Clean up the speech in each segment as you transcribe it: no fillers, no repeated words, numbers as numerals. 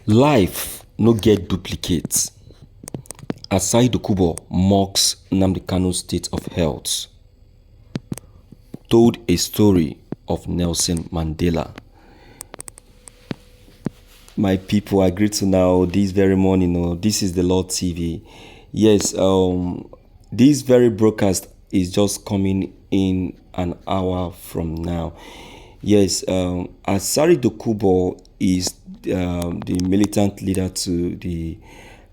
Life no get duplicates. Asari Dokubo mocks Nnamdi Kanu's state of health. Told a story of Nelson Mandela. My people, I greet you now this very morning. This is the Lord TV. Yes, this very broadcast is just coming in an hour from now. Yes, Asari Dokubo is the militant leader to the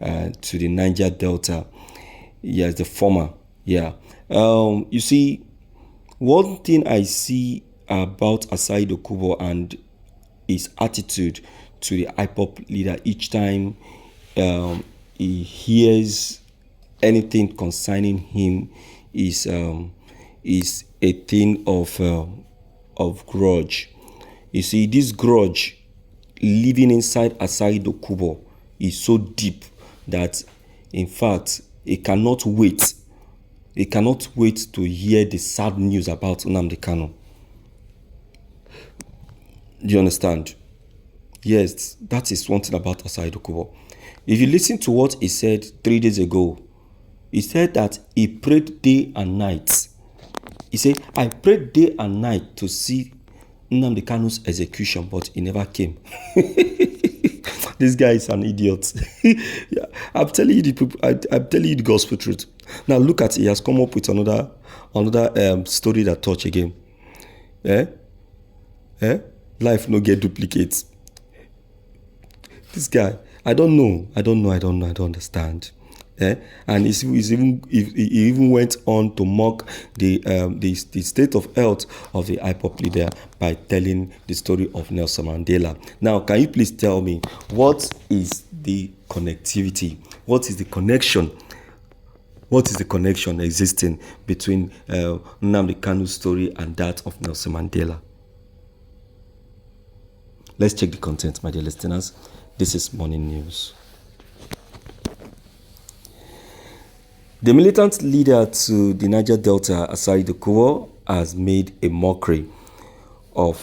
Niger Delta. Yes, the former. Yeah. You see, one thing I see about Asari Dokubo and his attitude to the IPOP leader each time he hears anything concerning him is a thing of grudge. You see, this grudge living inside Asari Dokubo is so deep that, in fact, he cannot wait. He cannot wait to hear the sad news about Nnamdi Kanu. Do you understand? Yes, that is one thing about Asari Dokubo. If you listen to what he said 3 days ago, he said that he prayed day and night. He said, I prayed day and night to see Nnamdi Kanu's execution, but he never came. This guy is an idiot. Yeah, I'm telling you I'm telling you the gospel truth. Now look at it. He has come up with another story that touch again. Life no get duplicates. This guy, I don't understand. And he even went on to mock the state of health of the IPOP leader by telling the story of Nelson Mandela. Now, can you please tell me, what is the connectivity? What is the connection? What is the connection existing between Nnamdi Kanu's story and that of Nelson Mandela? Let's check the content, my dear listeners. This is Morning News. The militant leader to the Niger Delta, Asari Dokubo, has made a mockery of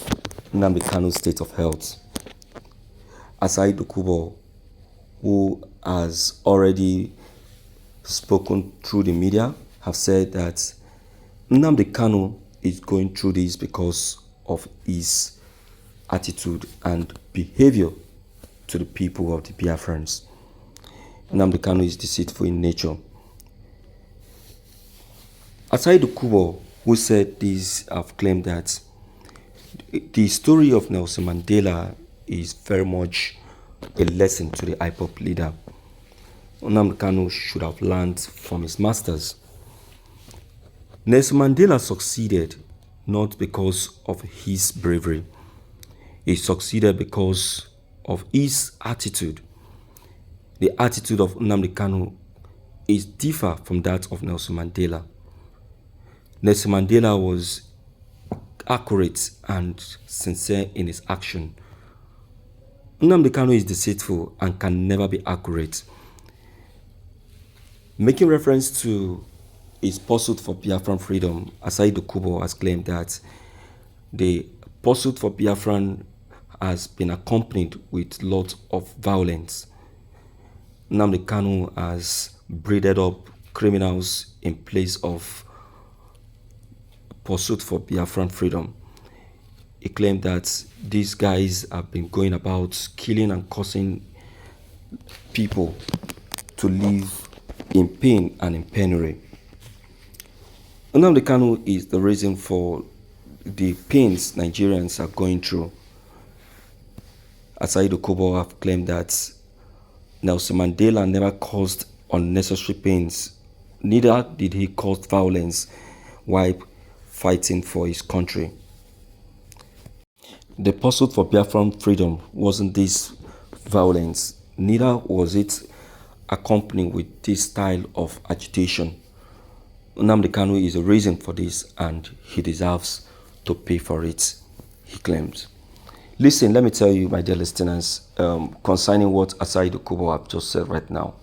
Nnamdi Kanu's state of health. Asari Dokubo, who has already spoken through the media, have said that Nnamdi Kanu is going through this because of his attitude and behavior to the people of the Biafrans. Nnamdi Kanu is deceitful in nature. Asari Dokubo, who said this, have claimed that the story of Nelson Mandela is very much a lesson to the IPOP leader. Nnamdi Kanu should have learned from his masters. Nelson Mandela succeeded not because of his bravery. He succeeded because of his attitude. The attitude of Nnamdi Kanu is different from that of Nelson Mandela. Nelson Mandela was accurate and sincere in his action. Nnamdi Kanu is deceitful and can never be accurate. Making reference to his pursuit for Biafran freedom, Asari Dokubo has claimed that the pursuit for Biafran has been accompanied with lots of violence. Nnamdi Kanu has breeded up criminals in place of pursuit for Biafran freedom. He claimed that these guys have been going about killing and causing people to live in pain and in penury. Nnamdi Kanu is the reason for the pains Nigerians are going through. Asari Dokubo have claimed that Nelson Mandela never caused unnecessary pains, neither did he cause violence while fighting for his country. The pursuit for Biafran freedom wasn't this violence, neither was it accompanied with this style of agitation. Nnamdi Kanu is a reason for this and he deserves to pay for it, he claims. Listen, let me tell you, my dear listeners, concerning what Asari Dokubo have just said right now.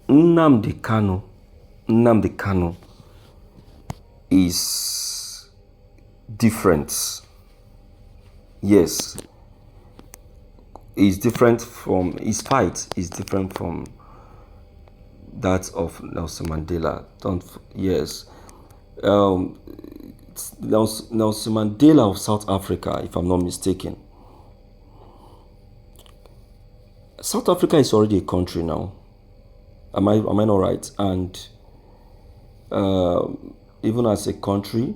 Nnamdi Kanu is different. Yes, is different from his fight is different from that of Nelson Mandela. Yes, Nelson Mandela of South Africa, if I'm not mistaken. South Africa is already a country now. Am I not right? And even as a country,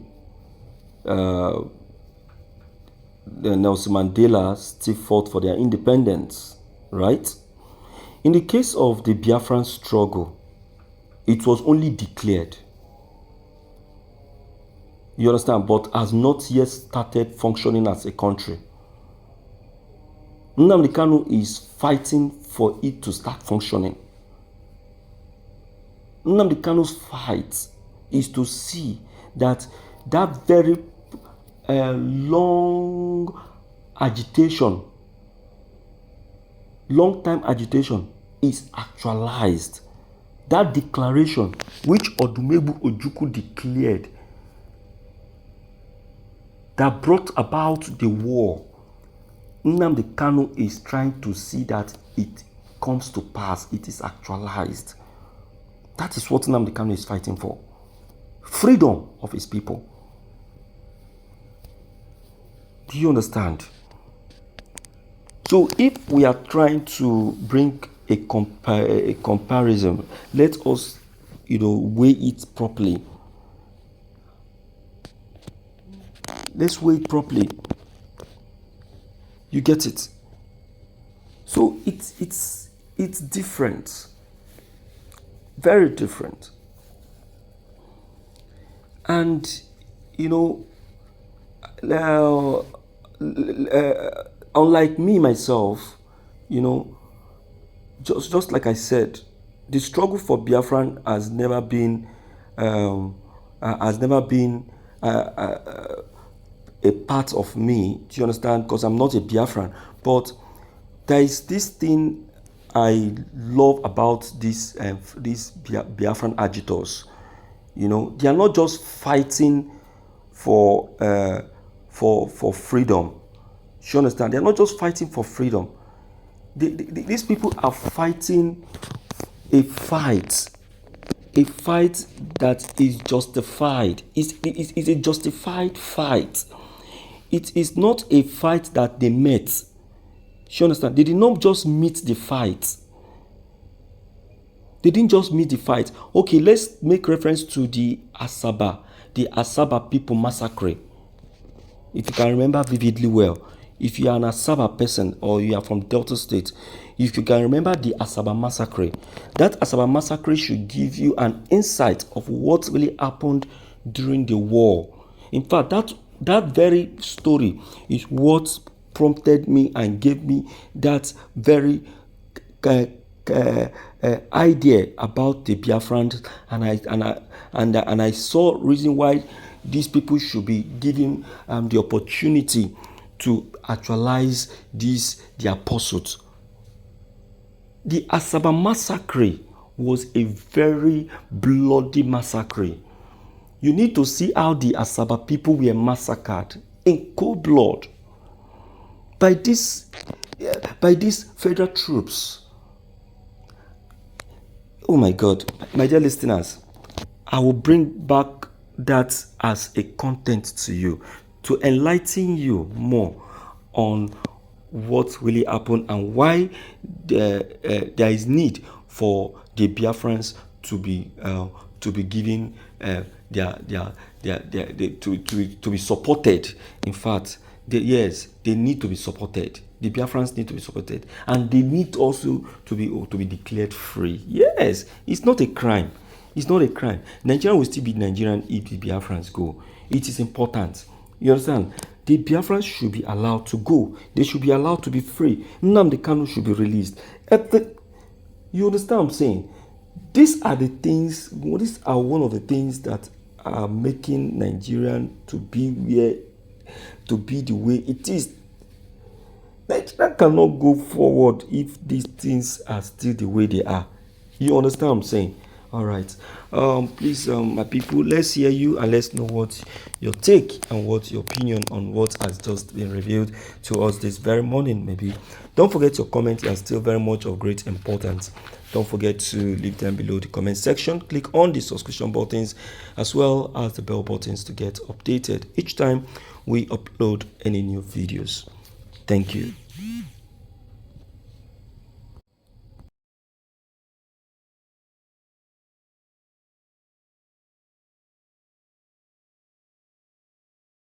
Nelson Mandela still fought for their independence, right? In the case of the Biafran struggle, it was only declared. You understand? But has not yet started functioning as a country. Nnamdi Kanu is fighting for it to start functioning. Nnamdi Kanu's fight is to see that very long time agitation is actualized. That declaration which Odumegwu Ojukwu declared that brought about the war, Nnamdi Kanu is trying to see that it comes to pass, it is actualized. That is what Nnamdi Kanu is fighting for. Freedom of his people. Do you understand? So if we are trying to bring a comparison, let us, weigh it properly. Let's weigh it properly. You get it? So it's different. Very different. And unlike me myself, just like I said, the struggle for Biafran has never been a part of me. Do you understand? Because I'm not a Biafran. But there is this thing I love about these Biafran agitators. They are not just fighting for freedom. You understand? They are not just fighting for freedom. These people are fighting a fight that is justified. It's a justified fight. It is not a fight that they met. You understand? They did not just meet the fight. They didn't just meet the fight. Okay, let's make reference to the Asaba people massacre. If you can remember vividly well, if you are an Asaba person or you are from Delta State, if you can remember the Asaba massacre, that Asaba massacre should give you an insight of what really happened during the war. In fact, that very story is what prompted me and gave me that very idea about the Biafrans, and I saw reason why these people should be given the opportunity to actualize their pursuit. The Asaba massacre was a very bloody massacre. You need to see how the Asaba people were massacred in cold blood by these federal troops. Oh my God, my dear listeners, I will bring back that as a content to you to enlighten you more on what really happened and why there is need for the Biafrans to be given to be supported. In fact, they need to be supported. The Biafrans need to be supported, and they need also to be declared free. Yes, it's not a crime. It's not a crime. Nigeria will still be Nigerian if the Biafrans go. It is important. You understand? The Biafrans should be allowed to go. They should be allowed to be free. Nnamdi Kanu should be released. You understand what I'm saying? These are one of the things that are making Nigerian to be the way it is. Nigeria cannot go forward if these things are still the way they are. You understand what I'm saying? All right. Please, my people, let's hear you and let's know what your take and what your opinion on what has just been revealed to us this very morning. Maybe don't forget your comments are still very much of great importance. Don't forget to leave them below the comment section. Click on the subscription buttons as well as the bell buttons to get updated each time we upload any new videos. Thank you.